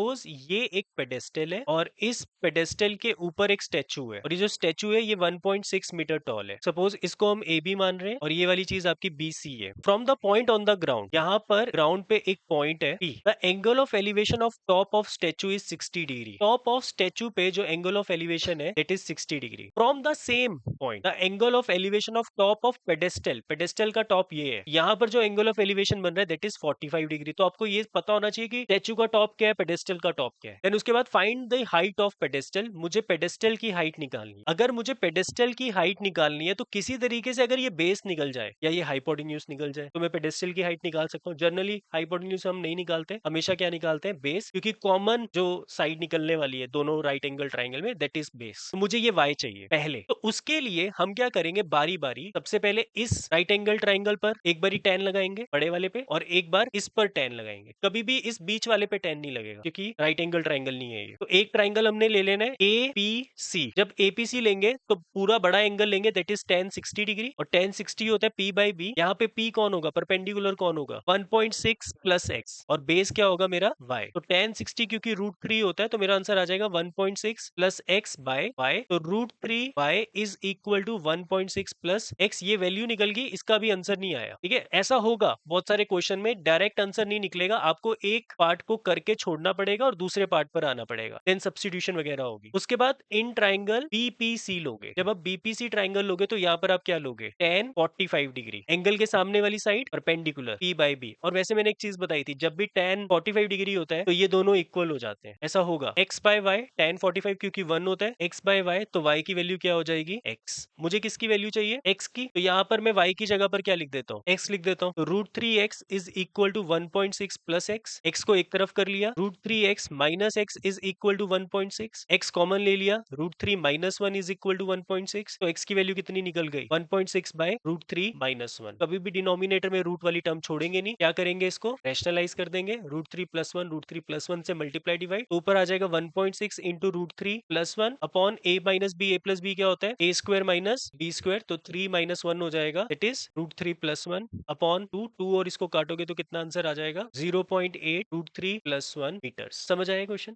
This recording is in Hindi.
सपोज ये एक पेडेस्टल है और इस पेडेस्टल के ऊपर एक स्टेचू है और ये जो स्टेचू है ये 1.6 मीटर टॉल है। सपोज इसको हम ए बी मान रहे हैं और ये वाली चीज आपकी बी सी है। From the point on the ground, यहाँ पर ग्राउंड पे एक पॉइंट है P. The angle of elevation of top of statue is 60 degree. Top of statue पे जो एंगल ऑफ एलिवेशन है that is 60 degree. From the same point the angle of elevation of top of pedestal, pedestal का टॉप ये है, यहाँ पर जो एंगल ऑफ एलिवेशन बन रहा है दैट इज 45 डिग्री। तो आपको ये पता होना चाहिए कि स्टेचू का टॉप क्या है, पेडेस्टल का टॉप क्या है। देन उसके बाद find the height of pedestal. मुझे पेडेस्टल की हाइट निकालनी है। अगर मुझे पेडेस्टल की हाइट निकालनी है तो किसी तरीके से अगर ये बेस निकल जाए या ये हाइपोटेन्यूज निकल जाए तो मैं पेडेस्टल की हाइट निकाल सकता हूँ। जनरली हाइपोटेन्यूज हम नहीं निकालते, हमेशा क्या निकालते हैं, बेस, क्योंकि कॉमन जो साइड निकलने वाली है दोनों राइट एंगल ट्राइंगल में दैट इज बेस। तो मुझे ये y चाहिए पहले। तो उसके लिए हम क्या करेंगे, बारी बारी सबसे पहले इस राइट एंगल ट्राइंगल पर एक बारी tan लगाएंगे बड़े वाले पे और एक बार इस पर tan लगाएंगे। कभी भी इस बीच वाले पे tan नहीं लगेगा क्योंकि राइट एंगल ट्राइंगल नहीं है ये। तो एक ट्राइंगल हमने ले लेना है APC। जब APC लेंगे तो पूरा बड़ा एंगल लेंगे दैट इज tan 60 डिग्री और tan 60 होता है P बाई B। यहाँ पे P कौन होगा, परपेंडिकुलर कौन होगा, 1.6 प्लस x और बेस क्या होगा मेरा y। तो tan 60 क्योंकि √3 होता है तो मेरा आंसर आ जाएगा 1.6 प्लस x बाय y। तो √3 y is equal to 1.6 plus x। ये वैल्यू निकल गई, इसका भी आंसर नहीं आया। ठीक है, ऐसा होगा बहुत सारे क्वेश्चन में, डायरेक्ट आंसर नहीं निकलेगा, आपको एक पार्ट को करके छोड़ना पड़ेगा और दूसरे पार्ट पर आना पड़ेगा, देन सब्स्टिट्यूशन वगैरह होगी। उसके बाद इन ट्राइंगल बीपीसी लोगे। जब आप बीपीसी ट्राइंगल लोगे तो यहाँ पर आप क्या लोगे, tan 45 डिग्री, एंगल के सामने वाली side perpendicular P by B। और वैसे मैंने एक चीज बताई थी, जब भी tan 45 डिग्री होता है तो ये दोनों इक्वल हो जाते हैं। ऐसा होगा x बाय y, tan 45 क्योंकि 1 होता है, x बाय y, तो y की वैल्यू क्या हो जाएगी, x। मुझे किसकी वैल्यू चाहिए, x की। तो यहाँ पर मैं y की जगह पर क्या लिख देता हूँ, x लिख देता हूँ। तो √3x is equal to 1.6 plus x, x को एक तरफ कर लिया, √3x minus x is equal to 1.6, x common ले लिया, √3 माइनस 1 इज इक्वल टू 1.6। तो x की वैल्यू कितनी निकल गई, 1.6 बाय √3 माइनस 1। कभी भी डिनोमिनेटर में रूट वाली टर्म छोड़ेंगे नहीं, क्या करेंगे, इसको रैशनलाइज कर देंगे, √3 प्लस 1, √3 प्लस 1 से मल्टीप्लाई डिवाइड, ऊपर आ जाएगा 1.6 into √3 plus 1 upon a minus b। a plus b क्या होता है, a square minus b square. तो 3 माइनस 1 हो जाएगा, इट इज √3 प्लस 1 अपॉन 2 और इसको काटोगे तो कितना आंसर आ जाएगा, 0.8 √3 प्लस 1 मीटर। समझ आया क्वेश्चन।